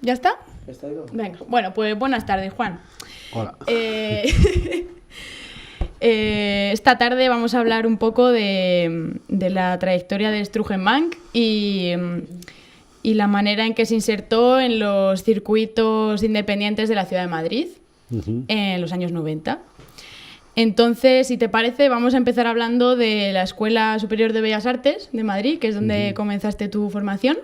¿Ya está? ¿Está ido? Venga, bueno, pues buenas tardes, Juan. Hola. Esta tarde vamos a hablar un poco de la trayectoria de Strungenbank y la manera en que se insertó en los circuitos independientes de la ciudad de Madrid en los años 90. Entonces, si te parece, vamos a empezar hablando de la Escuela Superior de Bellas Artes de Madrid, que es donde comenzaste tu formación.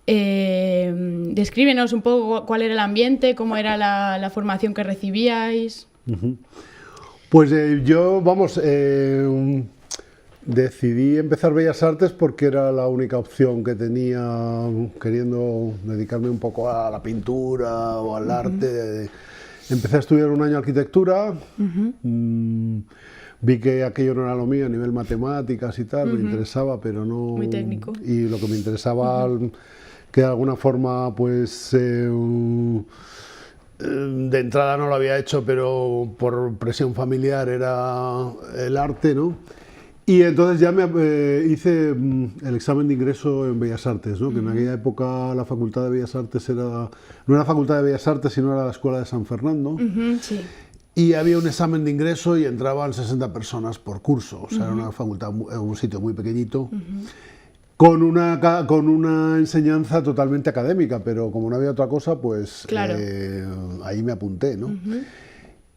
Descríbenos un poco cuál era el ambiente, cómo era la formación que recibíais. Pues yo, decidí empezar Bellas Artes porque era la única opción que tenía, queriendo dedicarme un poco a la pintura o al arte. Empecé a estudiar un año arquitectura, vi que aquello no era lo mío a nivel matemáticas y tal, me interesaba, pero no... Muy técnico. Y lo que me interesaba, que de alguna forma, pues... de entrada no lo había hecho, pero por presión familiar era el arte, ¿no? Y entonces ya me hice el examen de ingreso en Bellas Artes, ¿no? Que en aquella época la Facultad de Bellas Artes no era Facultad de Bellas Artes, sino era la Escuela de San Fernando. Sí. Y había un examen de ingreso y entraban 60 personas por curso. O sea, era una facultad, un sitio muy pequeñito. Con una enseñanza totalmente académica, pero como no había otra cosa, pues claro. Ahí me apunté, ¿no?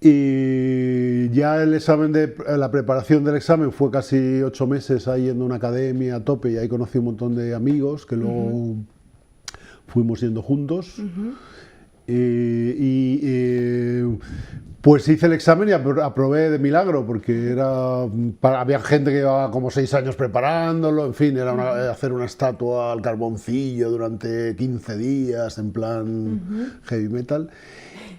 Y ya el examen la preparación del examen fue casi 8 meses ahí yendo a una academia a tope, y ahí conocí un montón de amigos que luego fuimos yendo juntos. Pues hice el examen y aprobé de milagro, porque había gente que llevaba como 6 años preparándolo, en fin, era hacer una estatua al carboncillo durante 15 días, en plan heavy metal.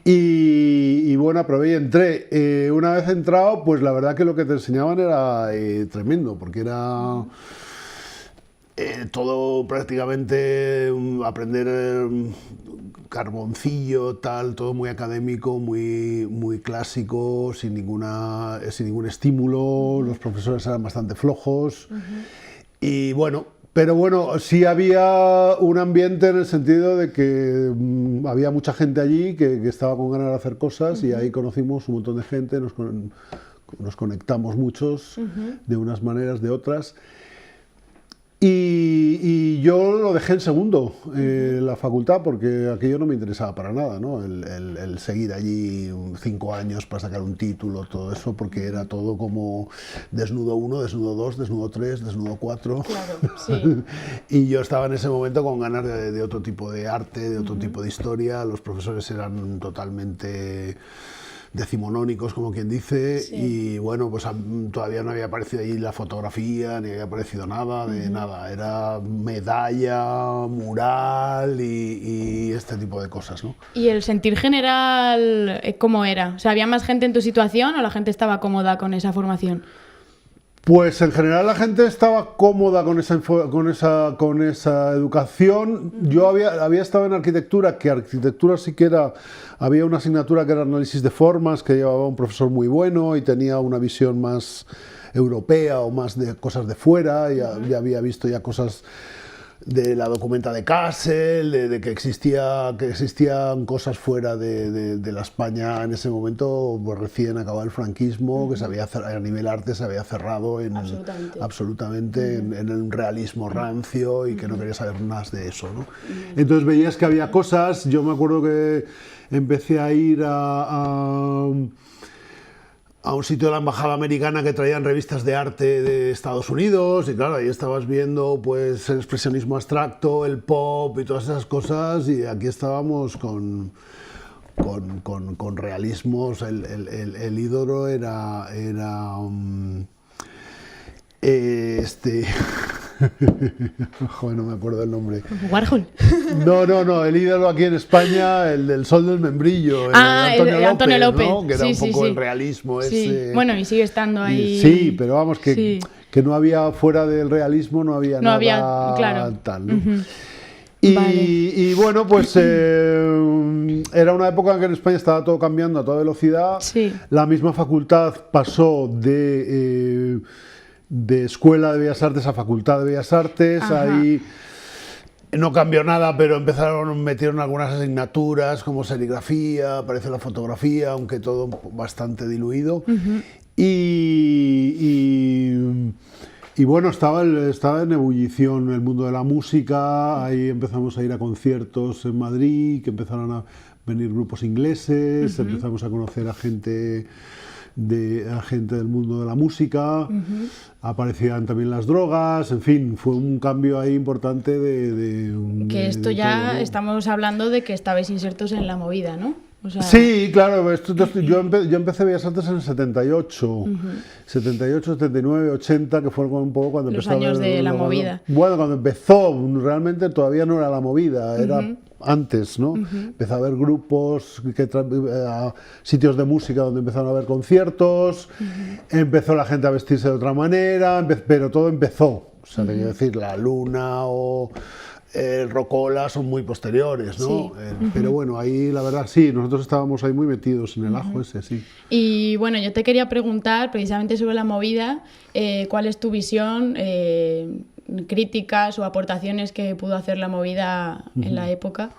Y bueno, aprobé y entré. Una vez entrado, pues la verdad que lo que te enseñaban era tremendo, porque era... todo prácticamente aprender carboncillo, tal, todo muy académico, muy clásico, sin ningún estímulo. Los profesores eran bastante flojos. Y bueno, pero bueno, sí había un ambiente en el sentido de que había mucha gente allí que estaba con ganas de hacer cosas, y ahí conocimos un montón de gente, nos conectamos muchos de unas maneras, de otras. Y yo lo dejé en segundo, la facultad, porque aquello no me interesaba para nada, ¿no? El seguir allí 5 años para sacar un título, todo eso, porque era todo como desnudo 1, desnudo 2, desnudo 3, desnudo 4. Claro, sí. Y yo estaba en ese momento con ganas de otro tipo de arte, de otro tipo de historia. Los profesores eran totalmente decimonónicos, como quien dice, y bueno, pues todavía no había aparecido ahí la fotografía, ni había aparecido nada de nada, era medalla, mural y este tipo de cosas, ¿no? ¿Y el sentir general cómo era? O sea, ¿había más gente en tu situación o la gente estaba cómoda con esa formación? Pues en general la gente estaba cómoda con esa educación. Yo había estado en arquitectura, que arquitectura sí que había una asignatura que era análisis de formas, que llevaba un profesor muy bueno y tenía una visión más europea o más de cosas de fuera. Ya había visto ya cosas de la documenta de Kassel, de que existían cosas fuera de la España en ese momento, pues recién acababa el franquismo, que a nivel arte se había cerrado absolutamente en un realismo rancio, y que no quería saber más de eso, ¿no? Entonces veías que había cosas. Yo me acuerdo que empecé a ir a un sitio de la embajada americana que traían revistas de arte de Estados Unidos, y claro, ahí estabas viendo pues el expresionismo abstracto, el pop y todas esas cosas, y aquí estábamos con realismos. El ídolo era joder, no me acuerdo el nombre. Warhol. No, el ídolo aquí en España, el del Sol del Membrillo, Antonio López, ¿no? Que era un poco sí. el realismo ese. Bueno, y sigue estando ahí. Sí, pero vamos, que no había, fuera del realismo, no había nada claro. tal, ¿no? Y bueno, pues era una época en que en España estaba todo cambiando a toda velocidad. La misma facultad pasó de Escuela de Bellas Artes a Facultad de Bellas Artes. Ahí No cambió nada, pero metieron algunas asignaturas como serigrafía, apareció la fotografía, aunque todo bastante diluido. Y bueno, estaba en ebullición el mundo de la música, ahí empezamos a ir a conciertos en Madrid, que empezaron a venir grupos ingleses, empezamos a conocer a gente del mundo de la música, aparecían también las drogas, en fin, fue un cambio ahí importante que esto de ya todo, ¿no? estamos hablando de que estabais insertos en la movida, ¿no? O sea... Sí, claro, yo empecé Bellas Artes en el 78, 78, 79, 80, que fue un poco cuando los empezó años de la movida. Bueno, cuando empezó, realmente todavía no era la movida, era antes, ¿no? Empezó a haber grupos, sitios de música donde empezaron a haber conciertos, empezó la gente a vestirse de otra manera, pero todo empezó. O sea, te quiero decir, La Luna o el Rocola son muy posteriores, ¿no? Sí. Pero bueno, ahí la verdad sí, nosotros estábamos ahí muy metidos en el ajo ese, sí. Y bueno, yo te quería preguntar precisamente sobre la movida, ¿cuál es tu visión, críticas o aportaciones que pudo hacer la movida en la época?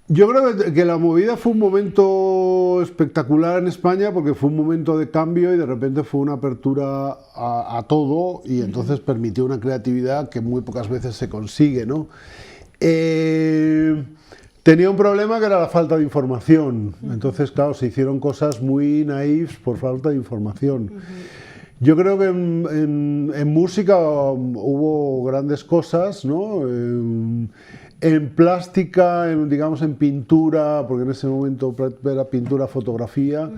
Yo creo que la movida fue un momento espectacular en España porque fue un momento de cambio y de repente fue una apertura a todo y entonces permitió una creatividad que muy pocas veces se consigue, ¿no? Tenía un problema que era la falta de información, entonces claro, se hicieron cosas muy naifs por falta de información. Yo creo que en música hubo grandes cosas, ¿no? En plástica, digamos en pintura, porque en ese momento era pintura, fotografía,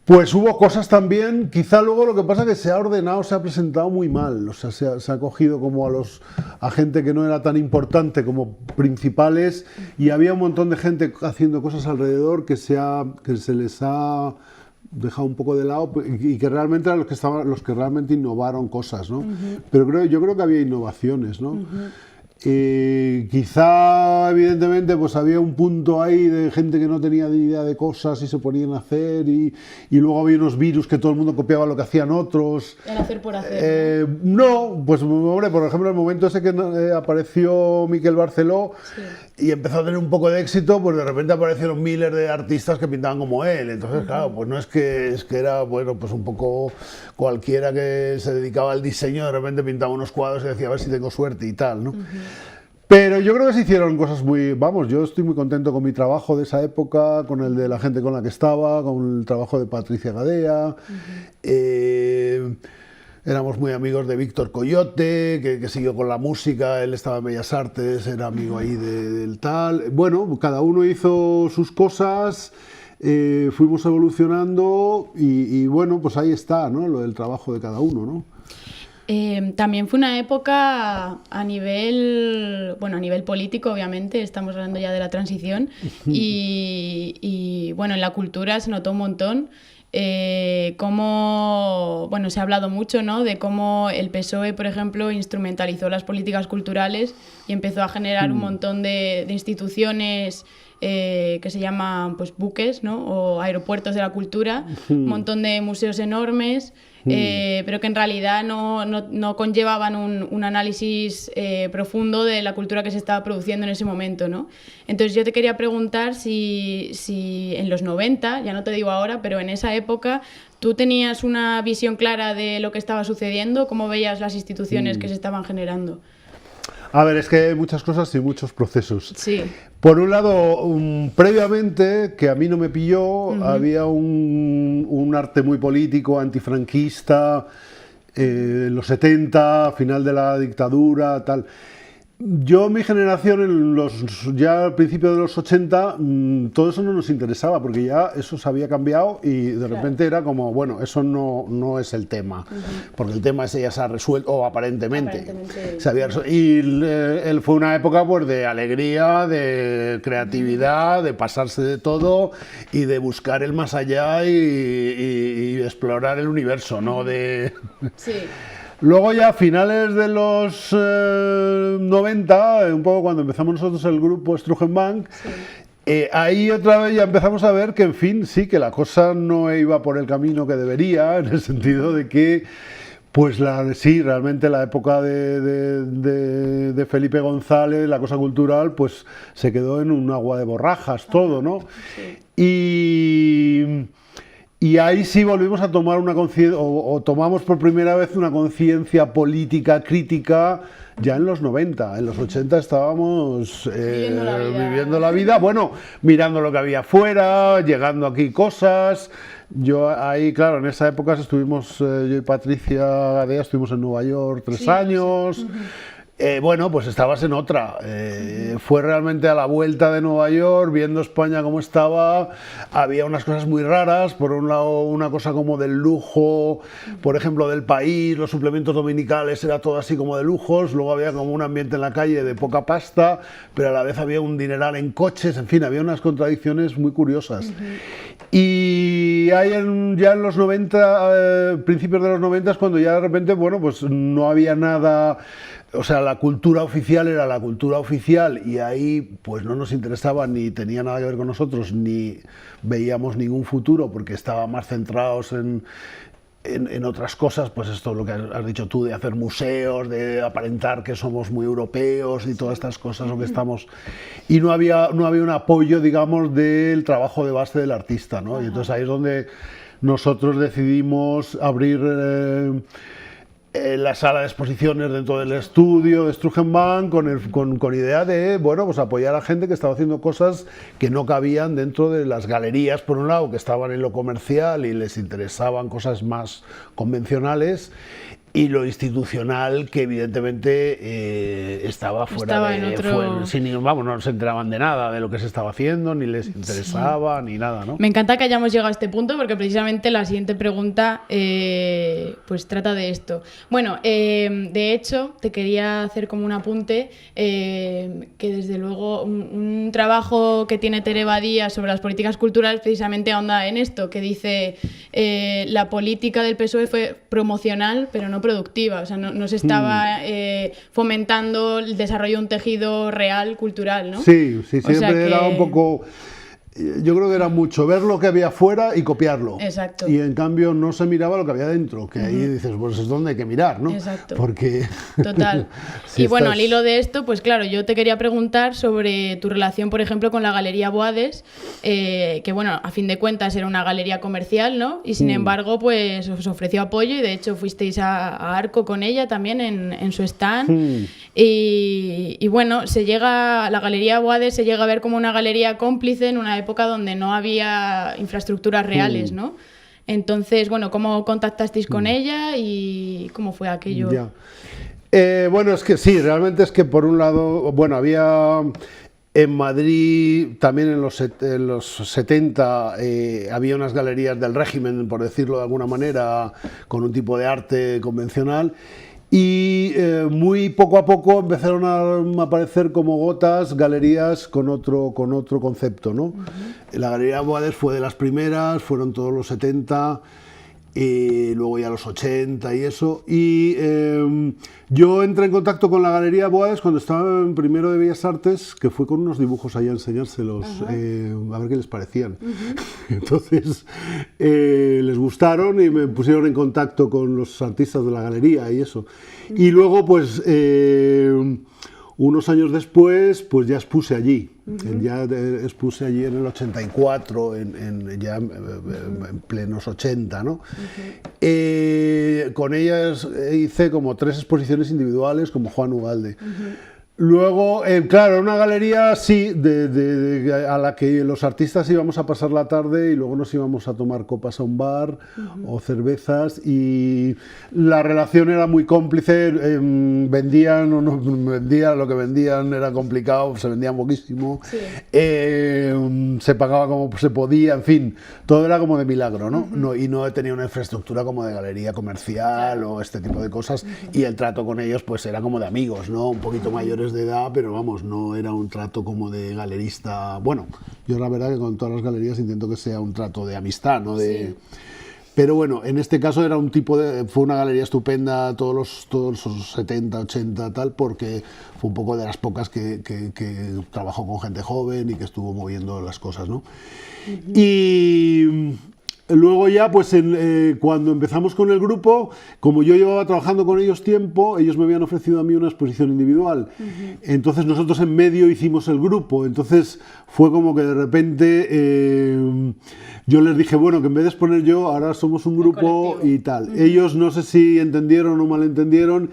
pues hubo cosas también, quizá luego lo que pasa es que se ha ordenado, se ha presentado muy mal, o sea, se ha cogido como a gente que no era tan importante como principales y había un montón de gente haciendo cosas alrededor que se les ha dejado un poco de lado y que realmente eran los que realmente innovaron cosas, ¿no? Pero yo creo que había innovaciones, ¿no? Quizá evidentemente pues había un punto ahí de gente que no tenía ni idea de cosas y se ponían a hacer y luego había unos virus que todo el mundo copiaba lo que hacían otros. El hacer por hacer, no, pues hombre, por ejemplo el momento ese que apareció Miquel Barceló y empezó a tener un poco de éxito, pues de repente aparecieron miles de artistas que pintaban como él, entonces claro, pues no es que era, bueno, pues un poco cualquiera que se dedicaba al diseño de repente pintaba unos cuadros y decía a ver si tengo suerte y tal, ¿no? Pero yo creo que se hicieron cosas yo estoy muy contento con mi trabajo de esa época, con el de la gente con la que estaba, con el trabajo de Patricia Gadea, éramos muy amigos de Víctor Coyote, que siguió con la música, él estaba en Bellas Artes, era amigo ahí del tal, bueno, cada uno hizo sus cosas, fuimos evolucionando y bueno, pues ahí está, ¿no? Lo del trabajo de cada uno, ¿no? También fue una época a nivel político, obviamente, estamos hablando ya de la transición, y bueno, en la cultura se notó un montón. Cómo, bueno, se ha hablado mucho, ¿no?, de cómo el PSOE, por ejemplo, instrumentalizó las políticas culturales y empezó a generar un montón de instituciones que se llaman pues buques, ¿no?, o aeropuertos de la cultura, un montón de museos enormes, pero que en realidad no conllevaban un análisis profundo de la cultura que se estaba produciendo en ese momento, ¿no? Entonces yo te quería preguntar si en los 90, ya no te digo ahora, pero en esa época, ¿tú tenías una visión clara de lo que estaba sucediendo? ¿Cómo veías las instituciones que se estaban generando? A ver, es que hay muchas cosas y muchos procesos. Sí. Por un lado, previamente, que a mí no me pilló, había un arte muy político, antifranquista, en los 70, final de la dictadura, tal. Yo, mi generación, ya al principio de los 80, todo eso no nos interesaba, porque ya eso se había cambiado y de repente era como, bueno, eso no es el tema, porque el tema ese ya se ha resuelto, o aparentemente se había resuelto. Y fue una época pues, de alegría, de creatividad, de pasarse de todo y de buscar el más allá y explorar el universo, ¿no? Sí. Luego ya a finales de los 90, un poco cuando empezamos nosotros el grupo Strugenbank, ahí otra vez ya empezamos a ver que, en fin, sí, que la cosa no iba por el camino que debería, en el sentido de que Pues sí, realmente la época de Felipe González, la cosa cultural, pues se quedó en un agua de borrajas todo, ¿no? Sí. Y ahí sí volvimos a tomar una conciencia, o tomamos por primera vez una conciencia política crítica ya en los 90. En los 80 estábamos viviendo la vida, bueno, mirando lo que había afuera, llegando aquí cosas. Yo ahí, claro, en esa época estuvimos, yo y Patricia Gadea estuvimos en Nueva York 3 años. Sí. Bueno, pues estabas en otra. Fue realmente a la vuelta de Nueva York, viendo España como estaba. Había unas cosas muy raras. Por un lado, una cosa como del lujo, por ejemplo, del País, los suplementos dominicales, era todo así como de lujos. Luego había como un ambiente en la calle de poca pasta, pero a la vez había un dineral en coches. En fin, había unas contradicciones muy curiosas. Y ahí ya en los 90, principios de los 90, es cuando ya de repente, bueno, pues no había nada. O sea, la cultura oficial era la cultura oficial y ahí pues no nos interesaba ni tenía nada que ver con nosotros, ni veíamos ningún futuro porque estábamos más centrados en otras cosas, pues esto lo que has dicho tú, de hacer museos, de aparentar que somos muy europeos y todas estas cosas, lo que estamos. Y no había un apoyo, digamos, del trabajo de base del artista, ¿no? Y entonces ahí es donde nosotros decidimos abrir la sala de exposiciones dentro del estudio de Strugenbank con idea de, bueno, pues apoyar a gente que estaba haciendo cosas que no cabían dentro de las galerías, por un lado, que estaban en lo comercial y les interesaban cosas más convencionales, y lo institucional, que evidentemente estaba fuera en otro... vamos, no se enteraban de nada de lo que se estaba haciendo, ni les interesaba, ni nada, ¿no? Me encanta que hayamos llegado a este punto, porque precisamente la siguiente pregunta pues trata de esto. Bueno, de hecho, te quería hacer como un apunte, que desde luego un trabajo que tiene Tere Badía sobre las políticas culturales precisamente ahonda en esto, que dice la política del PSOE fue promocional, pero no productiva, o sea, no se estaba fomentando el desarrollo de un tejido real, cultural, ¿no? Sí, siempre o sea que... era un poco... Yo creo que era mucho ver lo que había fuera y copiarlo. Exacto. Y en cambio no se miraba lo que había dentro, que ahí dices, pues es donde hay que mirar, ¿no? Exacto. Porque... Total. si y bueno, estás... al hilo de esto, pues claro, yo te quería preguntar sobre tu relación, por ejemplo, con la Galería Boades, que bueno, a fin de cuentas era una galería comercial, ¿no? Y sin embargo, pues os ofreció apoyo y de hecho fuisteis a Arco con ella también en su stand. Y bueno, la Galería Boades se llega a ver como una galería cómplice en una época donde no había infraestructuras reales, ¿no? Entonces, bueno, ¿cómo contactasteis con ella y cómo fue aquello? Ya. Bueno, es que sí, realmente es que por un lado, bueno, había en Madrid, también en los 70, había unas galerías del régimen, por decirlo de alguna manera, con un tipo de arte convencional. Y muy poco a poco empezaron a aparecer como gotas galerías con otro concepto, ¿no? La Galería Boades fue de las primeras, fueron todos los 70, luego ya los 80 y eso. Y yo entré en contacto con la Galería Boades cuando estaba en primero de Bellas Artes, que fue con unos dibujos allá a enseñárselos, a ver qué les parecían. Entonces les gustaron y me pusieron en contacto con los artistas de la galería y eso. Y luego, pues unos años después, pues ya expuse allí. Ya expuse allí en el 84, ya en plenos 80, ¿no? Con ellas hice como 3 exposiciones individuales, como Juan Ugalde. Luego, claro, una galería, sí, a la que los artistas íbamos a pasar la tarde y luego nos íbamos a tomar copas a un bar o cervezas, y la relación era muy cómplice, vendían o no vendían, lo que vendían era complicado, se vendía poquísimo, sí. Se pagaba como se podía, en fin, todo era como de milagro, ¿no? Y no tenía una infraestructura como de galería comercial o este tipo de cosas, y el trato con ellos pues era como de amigos, ¿no? Un poquito mayores de edad, pero vamos, no era un trato como de galerista. Bueno, yo la verdad que con todas las galerías intento que sea un trato de amistad, ¿no? Sí. Pero bueno, en este caso era un tipo fue una galería estupenda todos los 70, 80, tal, porque fue un poco de las pocas que trabajó con gente joven y que estuvo moviendo las cosas, ¿no? Luego ya, pues cuando empezamos con el grupo, como yo llevaba trabajando con ellos tiempo, ellos me habían ofrecido a mí una exposición individual. Entonces nosotros en medio hicimos el grupo. Entonces fue como que de repente yo les dije, bueno, que en vez de exponer yo, ahora somos un grupo y tal. Ellos no sé si entendieron o malentendieron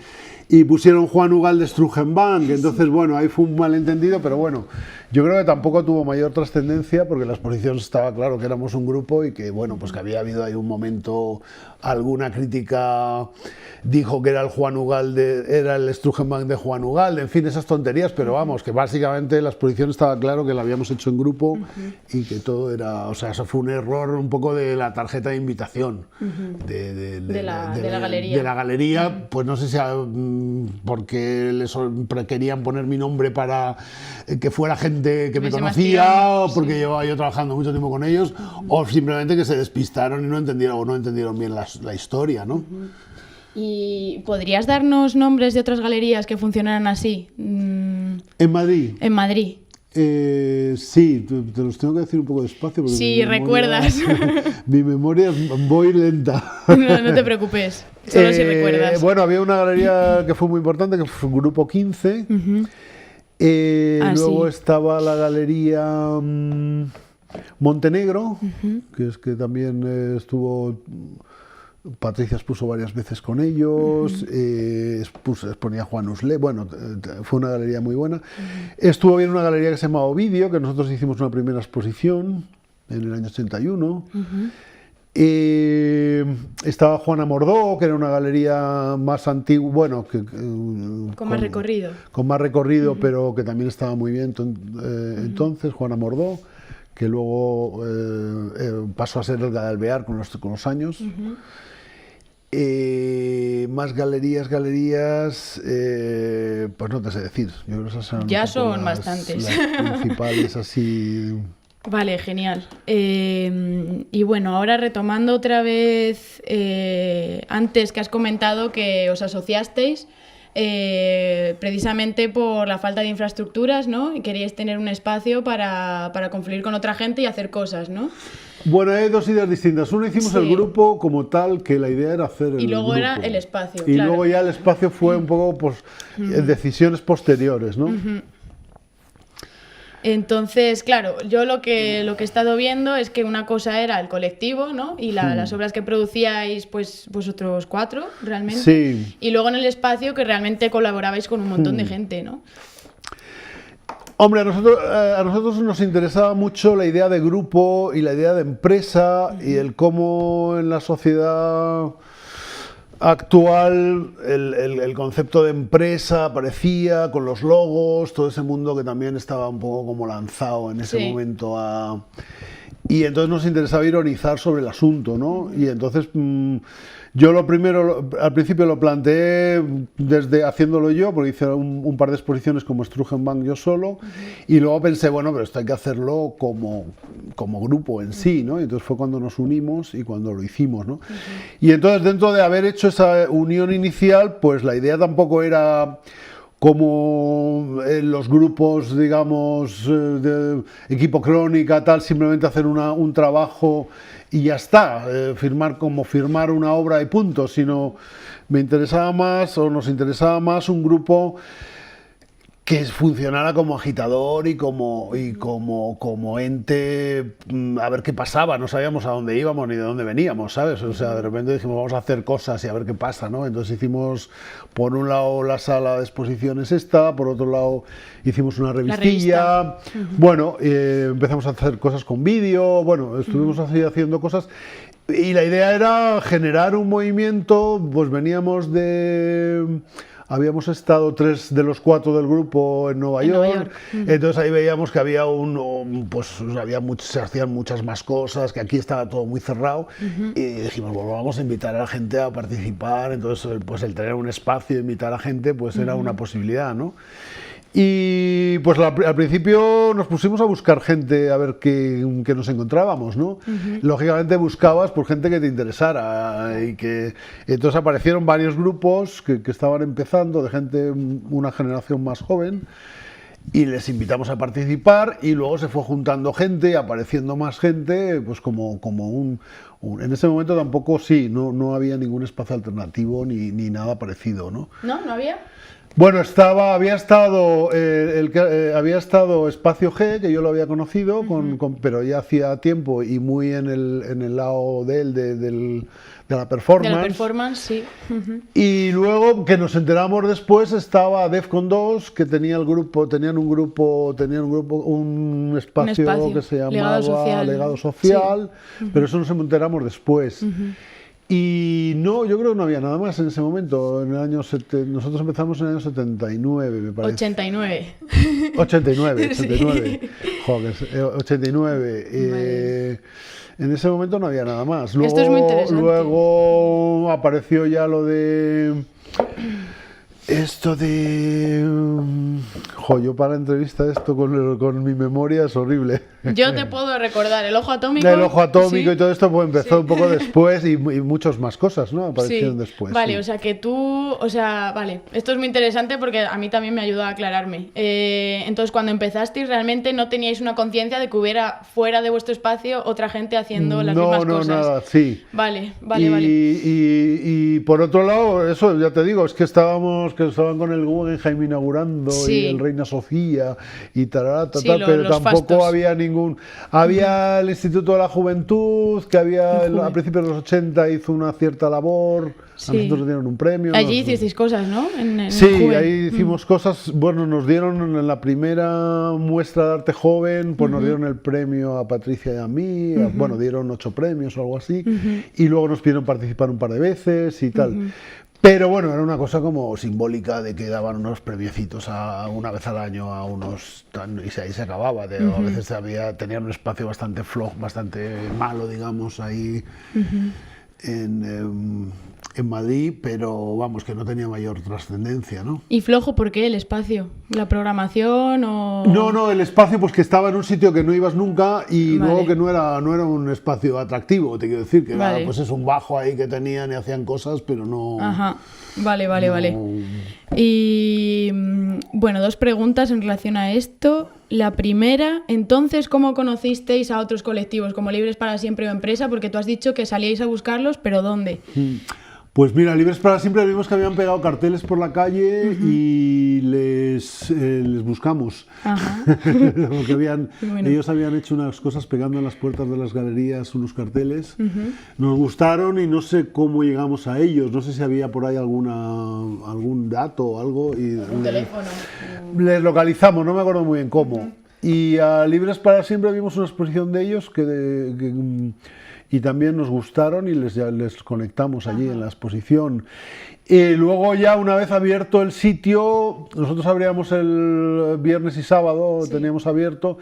y pusieron Juan Ugal de Strugenbank. Entonces, bueno, ahí fue un malentendido, pero bueno, yo creo que tampoco tuvo mayor trascendencia porque la exposición estaba claro que éramos un grupo y que, bueno, pues que había habido ahí un momento, alguna crítica dijo que era el Juan Ugal era el Strugenbank de Juan Ugal, en fin, esas tonterías, pero vamos, que básicamente la exposición estaba claro que la habíamos hecho en grupo y que todo era, o sea, eso fue un error un poco de la tarjeta de invitación de la galería. De la galería, pues no sé si porque les querían poner mi nombre para que fuera gente que me conocía, o porque llevaba yo trabajando mucho tiempo con ellos, o simplemente que se despistaron y no entendieron bien la historia, ¿no? ¿Y podrías darnos nombres de otras galerías que funcionaran así? ¿En Madrid? En Madrid. Sí, te los tengo que decir un poco despacio. Porque sí, recuerdas. Mi memoria voy lenta. No te preocupes, solo si recuerdas. Bueno, había una galería que fue muy importante, que fue Grupo 15. Luego estaba la galería Montenegro, que es que también estuvo... Patricia expuso varias veces con ellos, exponía Juan Usle, bueno, fue una galería muy buena. Estuvo bien una galería que se llamaba Ovidio, que nosotros hicimos una primera exposición en el año 81. Estaba Juana Mordó, que era una galería más antigua, bueno, con más recorrido. Con más recorrido, pero que también estaba muy bien entonces, Juana Mordó, que luego pasó a ser el Alvear con los años. Más galerías, pues no te sé decir. Yo creo que esas ya son bastantes. Las principales así. Vale, genial. Y bueno, ahora retomando otra vez, antes que has comentado que os asociasteis precisamente por la falta de infraestructuras, ¿no? Y queríais tener un espacio para confluir con otra gente y hacer cosas, ¿no? Bueno, hay dos ideas distintas. Uno, hicimos el grupo como tal, que la idea era hacer el grupo. Y luego era el espacio, y luego ya el espacio fue un poco pues, decisiones posteriores, ¿no? Entonces, claro, yo lo que he estado viendo es que una cosa era el colectivo, ¿no? Y las obras que producíais, pues vosotros 4, realmente. Sí. Y luego en el espacio que realmente colaborabais con un montón de gente, ¿no? Hombre, a nosotros nos interesaba mucho la idea de grupo y la idea de empresa y el cómo en la sociedad actual el concepto de empresa aparecía con los logos, todo ese mundo que también estaba un poco como lanzado en ese momento y entonces nos interesaba ironizar sobre el asunto, ¿no? Y entonces yo al principio lo planteé desde haciéndolo yo, porque hice un par de exposiciones como Strugenbank yo solo, y luego pensé, bueno, pero esto hay que hacerlo como grupo en sí, ¿no? Y entonces fue cuando nos unimos y cuando lo hicimos, ¿no? Y entonces dentro de haber hecho esa unión inicial, pues la idea tampoco era como en los grupos, digamos, de equipo Crónica, tal, simplemente hacer un trabajo y ya está, firmar una obra y punto, sino me interesaba más, o nos interesaba más un grupo que funcionara como agitador y como ente, a ver qué pasaba. No sabíamos a dónde íbamos ni de dónde veníamos, ¿sabes? O sea, de repente dijimos, vamos a hacer cosas y a ver qué pasa, ¿no? Entonces hicimos, por un lado, la sala de exposiciones esta, por otro lado, hicimos una revistilla. Bueno, empezamos a hacer cosas con vídeo, bueno, estuvimos así haciendo cosas. Y la idea era generar un movimiento, pues veníamos de... Habíamos estado 3 de los 4 del grupo en Nueva York. Entonces ahí veíamos que había se hacían muchas más cosas, que aquí estaba todo muy cerrado, y dijimos, bueno, vamos a invitar a la gente a participar. Entonces pues el tener un espacio e invitar a gente pues era una posibilidad, ¿no? Y pues al principio nos pusimos a buscar gente a ver qué nos encontrábamos, ¿no? Lógicamente buscabas por gente que te interesara y que entonces aparecieron varios grupos que estaban empezando, de gente, una generación más joven, y les invitamos a participar y luego se fue juntando gente, apareciendo más gente, pues como en ese momento tampoco no había ningún espacio alternativo ni nada parecido, ¿no? ¿No? ¿No había? Bueno, había estado Espacio G, que yo lo había conocido, pero ya hacía tiempo y muy en el lado de él, de la performance. De la performance, sí. Y luego, que nos enteramos después, estaba Defcon 2, que tenían un espacio que se llamaba Legado Social, sí. Pero eso nos enteramos después. Y no, yo creo que no había nada más en ese momento. Nosotros empezamos en el año 79, me parece. 89. 89. Sí. Joder, 89. Vale. En ese momento no había nada más. Luego, esto es muy interesante. Luego apareció ya lo de... Esto de... yo para la entrevista esto con mi memoria es horrible. Yo te puedo recordar el ojo atómico. El ojo atómico, ¿sí? Y todo esto pues empezó un poco después y muchas más cosas, ¿no? Aparecieron después. Vale, sí. O sea que tú... vale, esto es muy interesante porque a mí también me ayuda a aclararme. Entonces, cuando empezasteis, realmente no teníais una conciencia de que hubiera fuera de vuestro espacio otra gente haciendo las mismas cosas. No, nada, sí. Vale. Y por otro lado, eso ya te digo, es que estaban con el Guggenheim inaugurando y el Reina Sofía y tal, pero tampoco había Había el Instituto de la Juventud, que a principios de los 80 hizo una cierta labor, a nosotros nos dieron un premio. Allí hicisteis cosas, ¿no? Sí, ahí hicimos cosas, bueno, nos dieron en la primera muestra de arte joven, pues nos dieron el premio a Patricia y a mí, bueno, dieron 8 premios o algo así, y luego nos pidieron participar un par de veces y tal. Pero bueno, era una cosa como simbólica de que daban unos premiecitos una vez al año a unos... y ahí se acababa. A veces tenían un espacio bastante flojo, bastante malo, digamos, ahí en Madrid, pero vamos, que no tenía mayor trascendencia, ¿no? ¿Y flojo por qué el espacio? ¿La programación o...? No, el espacio pues que estaba en un sitio que no ibas nunca y luego que no era un espacio atractivo, te quiero decir, que era pues es un bajo ahí que tenían y hacían cosas, pero no... Ajá, vale. Y bueno, 2 preguntas en relación a esto. La primera, entonces, ¿cómo conocisteis a otros colectivos como Libres para Siempre o Empresa? Porque tú has dicho que salíais a buscarlos, pero ¿dónde? Pues mira, Libres para Siempre vimos que habían pegado carteles por la calle y les buscamos. Porque ellos habían hecho unas cosas pegando en las puertas de las galerías unos carteles. Nos gustaron y no sé cómo llegamos a ellos. No sé si había por ahí algún dato o algo. Un teléfono. Les localizamos, no me acuerdo muy bien cómo. Y a Libres para Siempre vimos una exposición de ellos y también nos gustaron y les conectamos allí en la exposición. Y luego ya una vez abierto el sitio, nosotros abríamos el viernes y sábado, teníamos abierto,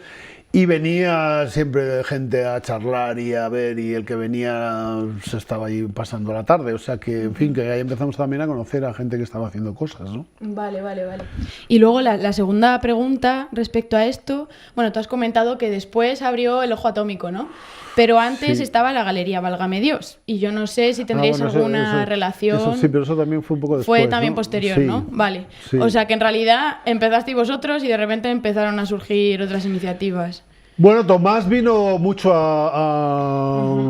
y venía siempre gente a charlar y a ver, y el que venía se estaba ahí pasando la tarde, o sea que, en fin, que ahí empezamos también a conocer a gente que estaba haciendo cosas, ¿no? Vale. Y luego la segunda pregunta respecto a esto, bueno, tú has comentado que después abrió el Ojo Atómico, ¿no? Pero antes estaba la Galería Válgame Dios, y yo no sé si tendréis alguna relación... Eso sí, pero eso también fue un poco después, Fue también posterior, ¿no? Vale. Sí. O sea que en realidad empezasteis vosotros y de repente empezaron a surgir otras iniciativas. Bueno, Tomás vino mucho a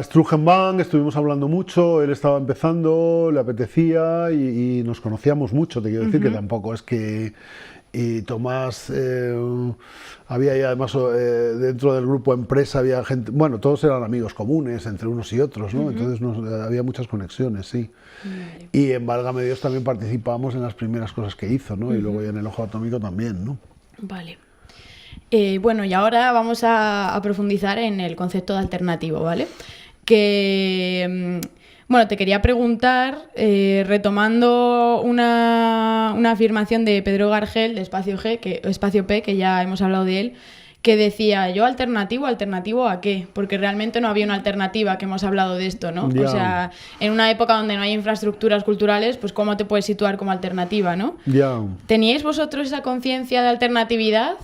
Strugenbank, estuvimos hablando mucho, él estaba empezando, le apetecía y nos conocíamos mucho, te quiero decir que tampoco es que... Y Tomás, había ya además dentro del grupo Empresa había gente, bueno, todos eran amigos comunes entre unos y otros, ¿no? Entonces había muchas conexiones, sí. Vale. Y en Válgame Dios también participamos en las primeras cosas que hizo, ¿no? Y luego ya en el Ojo Atómico también, ¿no? Vale. Bueno, y ahora vamos a profundizar en el concepto de alternativo, ¿vale? Bueno, te quería preguntar, retomando una afirmación de Pedro Gargel, de Espacio P, que ya hemos hablado de él, que decía, yo ¿alternativo a qué? Porque realmente no había una alternativa, que hemos hablado de esto, ¿no? O sea, en una época donde no hay infraestructuras culturales, pues ¿cómo te puedes situar como alternativa, no? ¿Teníais vosotros esa conciencia de alternatividad?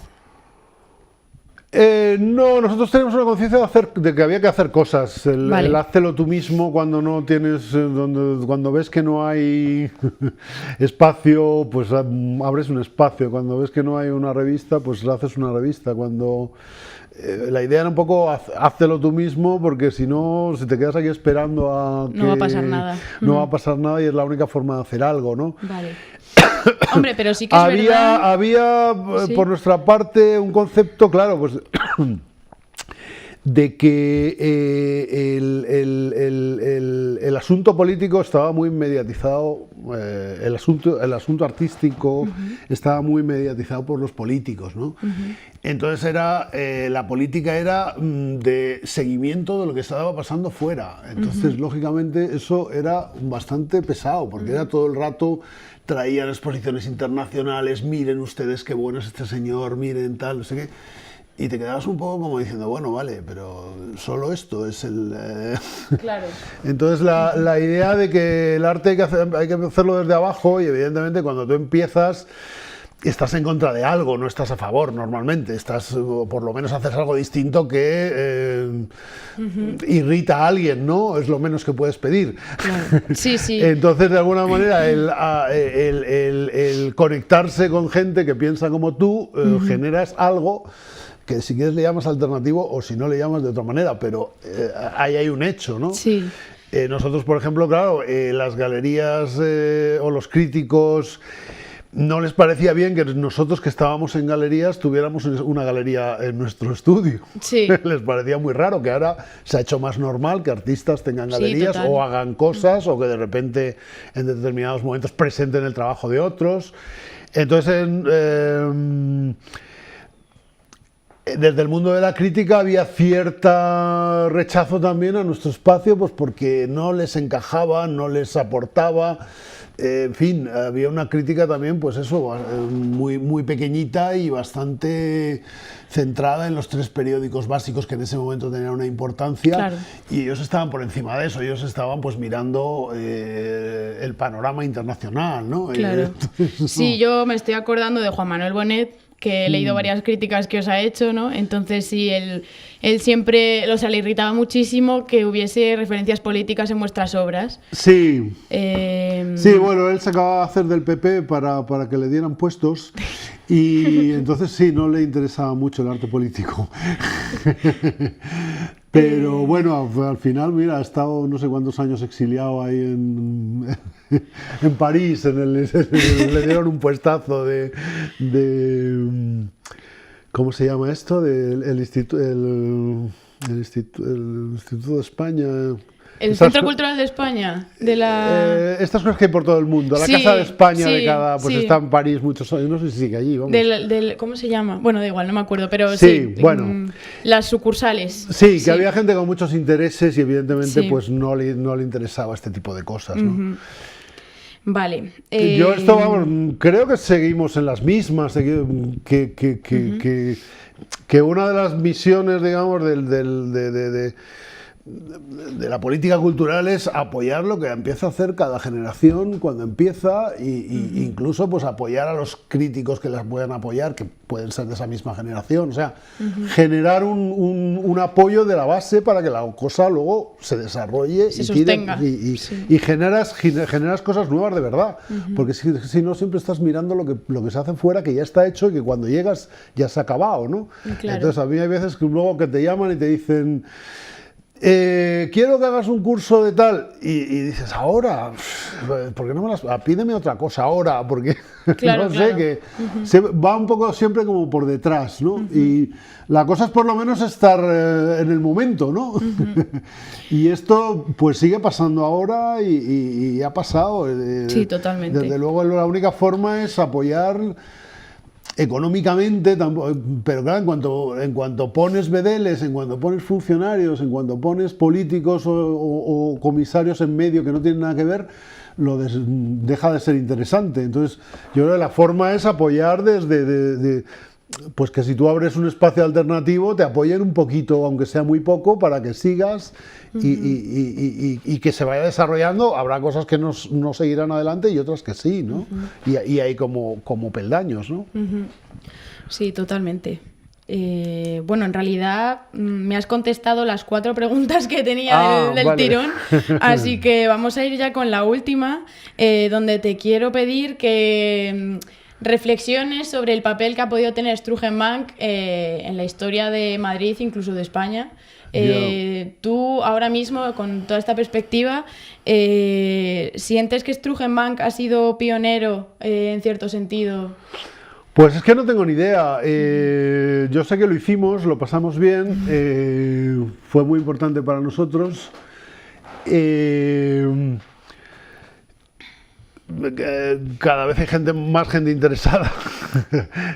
No, nosotros tenemos una conciencia de que había que hacer cosas. Vale. El háztelo tú mismo cuando no tienes, cuando ves que no hay espacio, pues abres un espacio. Cuando ves que no hay una revista, pues haces una revista. La idea era un poco háztelo tú mismo, porque si no, si te quedas aquí esperando a que No va a pasar nada. no va a pasar nada, y es la única forma de hacer algo, ¿no? Vale. Hombre, pero sí que es verdad. Había Sí. por nuestra parte un concepto, claro, pues de que el asunto político estaba muy mediatizado, el asunto artístico estaba muy mediatizado por los políticos, ¿no? Entonces la política era de seguimiento de lo que estaba pasando fuera. Entonces, lógicamente, eso era bastante pesado, porque era todo el rato, traían exposiciones internacionales, miren ustedes qué bueno es este señor, miren tal, no sé qué. Y te quedabas un poco como diciendo, bueno, vale, pero solo esto es el... Claro. Entonces la idea de que el arte hay que hacerlo desde abajo, y evidentemente cuando tú empiezas estás en contra de algo, no estás a favor normalmente, o por lo menos haces algo distinto que irrita a alguien, ¿no? Es lo menos que puedes pedir. Claro. Sí, sí. Entonces, de alguna manera, el conectarse con gente que piensa como tú, generas algo que si quieres le llamas alternativo, o si no le llamas de otra manera, pero ahí hay un hecho, ¿no? Sí. Nosotros, por ejemplo, claro, las galerías o los críticos no les parecía bien que nosotros, que estábamos en galerías, tuviéramos una galería en nuestro estudio. Sí. Les parecía muy raro, que ahora se ha hecho más normal que artistas tengan galerías, total. o hagan cosas, o que de repente en determinados momentos presenten el trabajo de otros. Entonces, desde el mundo de la crítica había cierto rechazo también a nuestro espacio, pues porque no les encajaba, no les aportaba. En fin, había una crítica también, pues eso, muy, muy pequeñita y bastante centrada en los 3 periódicos básicos que en ese momento tenían una importancia. Claro. Y ellos estaban por encima de eso, ellos estaban pues mirando el panorama internacional, ¿no? Claro. Entonces, Sí, yo me estoy acordando de Juan Manuel Bonet, que he leído varias críticas que os ha hecho, ¿no? Entonces sí, él siempre, o sea, le irritaba muchísimo que hubiese referencias políticas en vuestras obras. Sí. Sí, Sí, bueno, él se acababa de hacer del PP para que le dieran puestos, y entonces sí, no le interesaba mucho el arte político. Pero bueno, al final, mira, ha estado no sé cuántos años exiliado ahí en París, le dieron un puestazo de ¿cómo se llama esto? El Instituto de España. el Centro Cultural de España, de la... Estas cosas que hay por todo el mundo. La Sí, Casa de España sí, de cada... Pues sí. está en París muchos años. No sé si sigue allí, vamos. ¿Cómo se llama? Bueno, da igual, no me acuerdo, pero Sí, sí. bueno. Las sucursales. Sí, que había gente con muchos intereses y evidentemente Sí. pues no le interesaba este tipo de cosas, ¿no? Vale. Yo esto, vamos, creo que seguimos en las mismas, que una de las misiones, digamos, de la política cultural es apoyar lo que empieza a hacer cada generación cuando empieza, y incluso pues apoyar a los críticos que las puedan apoyar, que pueden ser de esa misma generación, o sea, generar un apoyo de la base para que la cosa luego se desarrolle Se y sostenga. y generas cosas nuevas de verdad, porque si no siempre estás mirando lo que se hace fuera, que ya está hecho y que cuando llegas ya se ha acabado, ¿no? Claro. Entonces a mí hay veces que luego que te llaman y te dicen: quiero que hagas un curso de tal, y dices, ahora, ¿por qué no me pídeme otra cosa ahora? Porque Claro, no sé, claro. que se va un poco siempre como por detrás, ¿no? Y la cosa es por lo menos estar en el momento, ¿no? Y esto pues sigue pasando ahora y ha pasado. Sí, totalmente. Desde luego la única forma es apoyar económicamente, pero claro, en cuanto pones bedeles, en cuanto pones funcionarios, en cuanto pones políticos o comisarios en medio que no tienen nada que ver, deja de ser interesante. Entonces, yo creo que la forma es apoyar pues que si tú abres un espacio alternativo, te apoyen un poquito, aunque sea muy poco, para que sigas y que se vaya desarrollando. Habrá cosas que no seguirán adelante y otras que sí, ¿no? Y hay como peldaños, ¿no? Sí, totalmente. Bueno, en realidad me has contestado las 4 preguntas que tenía del vale. tirón, así que vamos a ir ya con la última, donde te quiero pedir que reflexiones sobre el papel que ha podido tener Stroogenbank en la historia de Madrid, incluso de España. Tú ahora mismo, con toda esta perspectiva, ¿sientes que Stroogenbank ha sido pionero en cierto sentido? Pues es que no tengo ni idea. Yo sé que lo hicimos, lo pasamos bien, fue muy importante para nosotros. Cada vez hay más gente interesada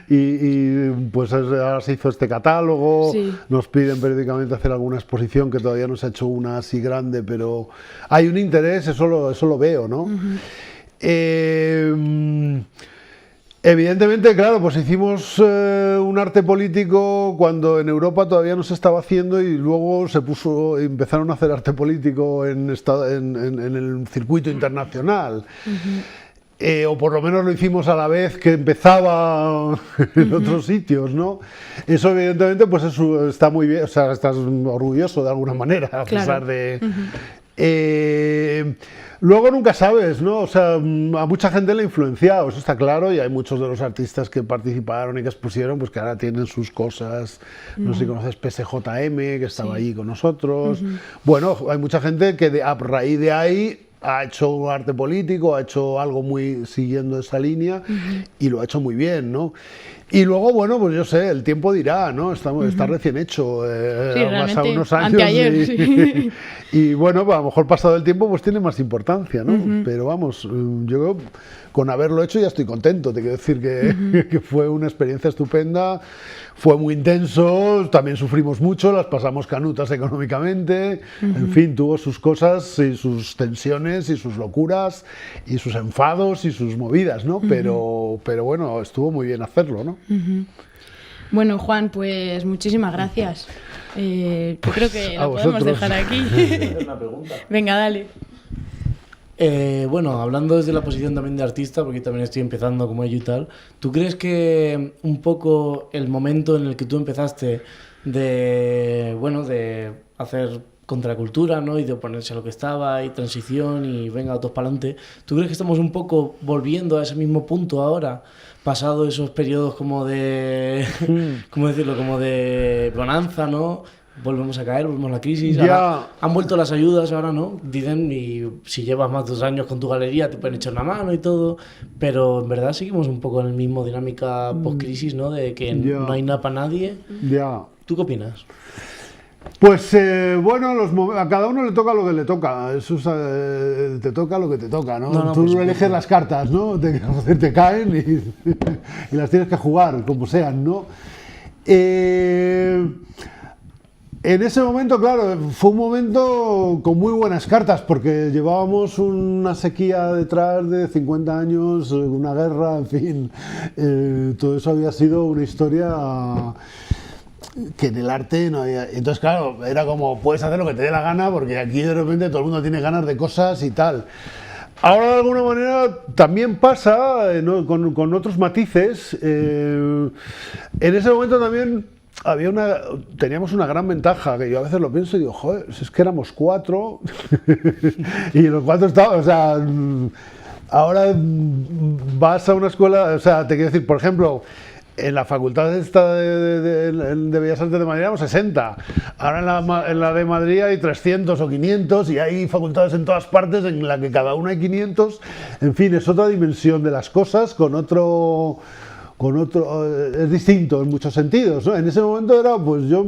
y pues ahora se hizo este catálogo, Sí. nos piden periódicamente hacer alguna exposición, que todavía no se ha hecho una así grande, pero hay un interés, eso lo veo, ¿no? Evidentemente, claro, pues hicimos un arte político cuando en Europa todavía no se estaba haciendo, y luego empezaron a hacer arte político en el circuito internacional. O por lo menos lo hicimos a la vez que empezaba en otros sitios, ¿no? Eso evidentemente pues eso está muy bien, o sea, estás orgulloso de alguna manera, a pesar de... Luego nunca sabes, ¿no? O sea, a mucha gente le ha influenciado, eso está claro, y hay muchos de los artistas que participaron y que expusieron, pues que ahora tienen sus cosas. No sé si conoces PSJM, que estaba allí con nosotros. Bueno, hay mucha gente que a raíz de ahí ha hecho arte político, ha hecho algo muy siguiendo esa línea y lo ha hecho muy bien, ¿no? Y luego, bueno, pues yo sé, el tiempo dirá, ¿no? Está recién hecho, ha pasado unos años anteayer, sí. y bueno, pues a lo mejor pasado el tiempo pues tiene más importancia, ¿no? Pero vamos, yo con haberlo hecho ya estoy contento, te quiero decir que fue una experiencia estupenda, fue muy intenso, también sufrimos mucho, las pasamos canutas económicamente, en fin, tuvo sus cosas y sus tensiones y sus locuras y sus enfados y sus movidas, ¿no? Pero bueno, estuvo muy bien hacerlo, ¿no? Bueno, Juan, pues muchísimas gracias. Yo creo que lo podemos dejar aquí. Una pregunta. Venga, dale. Bueno, hablando desde la posición también de artista, porque también estoy empezando como ello y tal, ¿tú crees que un poco el momento en el que tú empezaste de hacer contracultura, ¿no? Y de oponerse a lo que estaba, y transición, y venga, todos para adelante, ¿tú crees que estamos un poco volviendo a ese mismo punto ahora, pasado esos periodos como de, ¿cómo decirlo?, como de bonanza, ¿no? Volvemos a caer, volvemos a la crisis. Ahora han vuelto las ayudas, ahora no. Dicen, y si llevas más de 2 años con tu galería te pueden echar una mano y todo. Pero en verdad seguimos un poco en el mismo dinámica post-crisis, ¿no? De que no hay nada para nadie. ¿Tú qué opinas? Pues bueno, a cada uno le toca lo que le toca. Eso te toca lo que te toca, ¿no? Tú no eliges las cartas, ¿no? Te caen y las tienes que jugar, como sean, ¿no? En ese momento, claro, fue un momento con muy buenas cartas, porque llevábamos una sequía detrás de 50 años, una guerra, en fin, todo eso había sido una historia que en el arte no había... Entonces, claro, era como, puedes hacer lo que te dé la gana, porque aquí de repente todo el mundo tiene ganas de cosas y tal. Ahora, de alguna manera, también pasa, ¿no? con otros matices. En ese momento también teníamos una gran ventaja, que yo a veces lo pienso y digo, joder, es que éramos 4 y los 4 estaban, o sea, ahora vas a una escuela, o sea, te quiero decir, por ejemplo, en la facultad esta de Bellas Artes de Madrid éramos 60, ahora en la de Madrid hay 300 o 500 y hay facultades en todas partes en la que cada una hay 500, en fin, es otra dimensión de las cosas, es distinto en muchos sentidos, ¿no? En ese momento era, pues yo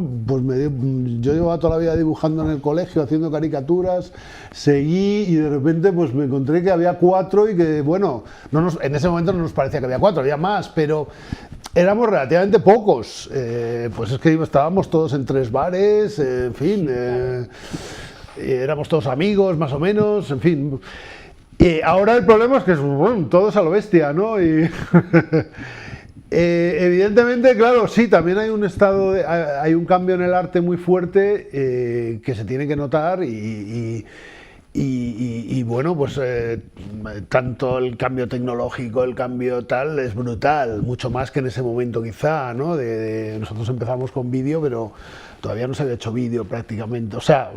llevaba toda la vida dibujando en el colegio, haciendo caricaturas, seguí y de repente pues me encontré que había 4 y que, bueno, en ese momento no nos parecía que había 4, había más, pero éramos relativamente pocos, pues es que estábamos todos en 3 bares, en fin, éramos todos amigos más o menos, en fin. Y ahora el problema es que bueno, todo es a lo bestia, ¿no? Y evidentemente, claro, sí, también hay hay un cambio en el arte muy fuerte que se tiene que notar y Y bueno, pues tanto el cambio tecnológico, el cambio tal, es brutal, mucho más que en ese momento quizá, ¿no? Nosotros empezamos con vídeo, pero todavía no se había hecho vídeo prácticamente, o sea,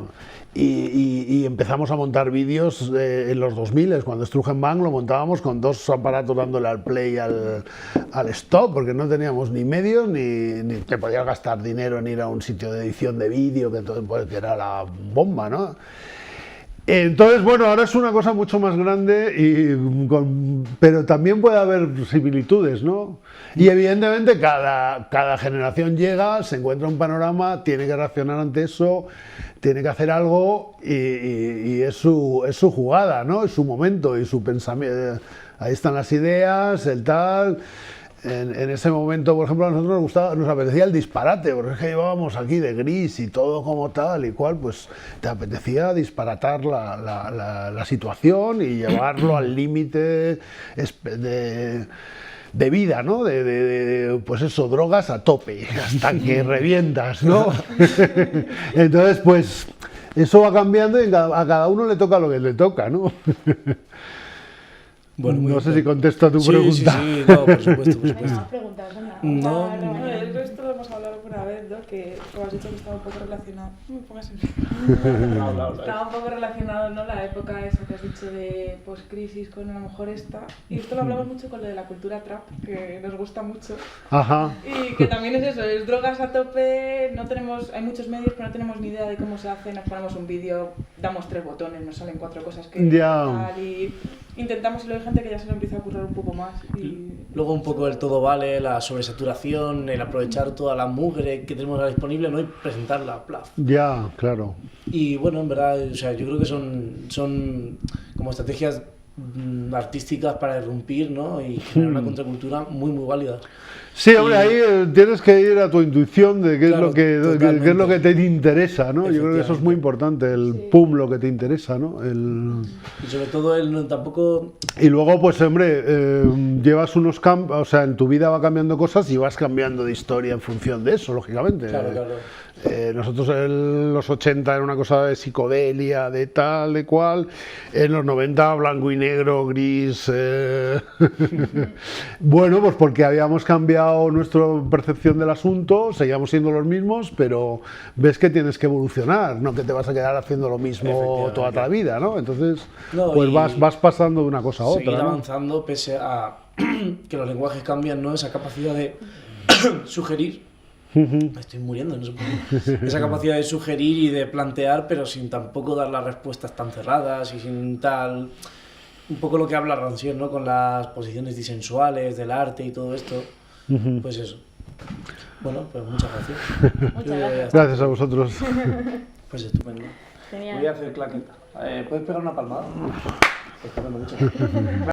y empezamos a montar vídeos en los 2000, cuando Struggenbang lo montábamos con 2 aparatos dándole al play y al stop, porque no teníamos ni medios, ni te podías gastar dinero en ir a un sitio de edición de vídeo, que entonces pues, que era la bomba, ¿no? Entonces, bueno, ahora es una cosa mucho más grande, pero también puede haber similitudes, ¿no? Y evidentemente cada generación llega, se encuentra un panorama, tiene que reaccionar ante eso, tiene que hacer algo y es su jugada, ¿no? Es su momento y su pensamiento. Ahí están las ideas, el tal. En ese momento, por ejemplo, a nosotros nos apetecía el disparate, porque es que llevábamos aquí de gris y todo como tal y cual, pues te apetecía disparatar la situación y llevarlo al límite de vida, ¿no? Pues eso, drogas a tope, hasta que revientas, ¿no? Entonces, pues eso va cambiando y a cada uno le toca lo que le toca, ¿no? Bueno, no sé si contesto a tu pregunta. Sí, no, por supuesto, por Hay supuesto. más preguntas, venga. No. El resto lo hemos hablado alguna vez, ¿no? Que tú has dicho que estaba un poco relacionado. No me pongas en Estaba un poco relacionado, ¿no? La época esa que has dicho de post-crisis con a lo mejor esta. Y esto lo hablamos mucho con lo de la cultura trap, que nos gusta mucho. Ajá. Y que también es eso, es drogas a tope, hay muchos medios, pero no tenemos ni idea de cómo se hace. Nos ponemos un vídeo, damos 3 botones, nos salen 4 cosas que Ya. tal, y intentamos, y luego hay gente que ya se lo empieza a currar un poco más. Y Luego un poco el todo vale, la sobresaturación, el aprovechar toda la mugre que tenemos ahora disponible, ¿no? Y presentarla, plaf. Ya, claro. Y bueno, en verdad, o sea, yo creo que son como estrategias artísticas para irrumpir, ¿no? Y generar una contracultura muy, muy válida. Sí, hombre, ahí tienes que ir a tu intuición de qué, Claro, qué es lo que te interesa, ¿no? Yo creo que eso es muy Efectivamente. importante, el Sí. pum, lo que te interesa, ¿no? Y sobre todo tampoco... Y luego, pues, hombre, llevas unos cambios, o sea, en tu vida va cambiando cosas y vas cambiando de historia en función de eso, lógicamente. Claro, claro. Nosotros en los 80 era una cosa de psicodelia, de tal, de cual. En los 90 blanco y negro, gris. Bueno, pues porque habíamos cambiado nuestra percepción del asunto, seguíamos siendo los mismos, pero ves que tienes que evolucionar, no que te vas a quedar haciendo lo mismo Efectivamente. toda la vida, ¿no? Entonces, No, pues y vas pasando de una cosa a seguir otra, ¿no? avanzando pese a que los lenguajes cambian, ¿no? Esa capacidad de sugerir. Me estoy muriendo, no sé por qué. Esa capacidad de sugerir y de plantear, pero sin tampoco dar las respuestas tan cerradas y sin tal... Un poco lo que habla Rancière, ¿no? Con las posiciones disensuales del arte y todo esto. Pues eso. Bueno, pues muchas gracias. Muchas Yo ya gracias. está. Gracias a vosotros. Pues estupendo. Genial. Voy a hacer claqueta. ¿Puedes pegar una palmada? Estupendo, muchas gracias.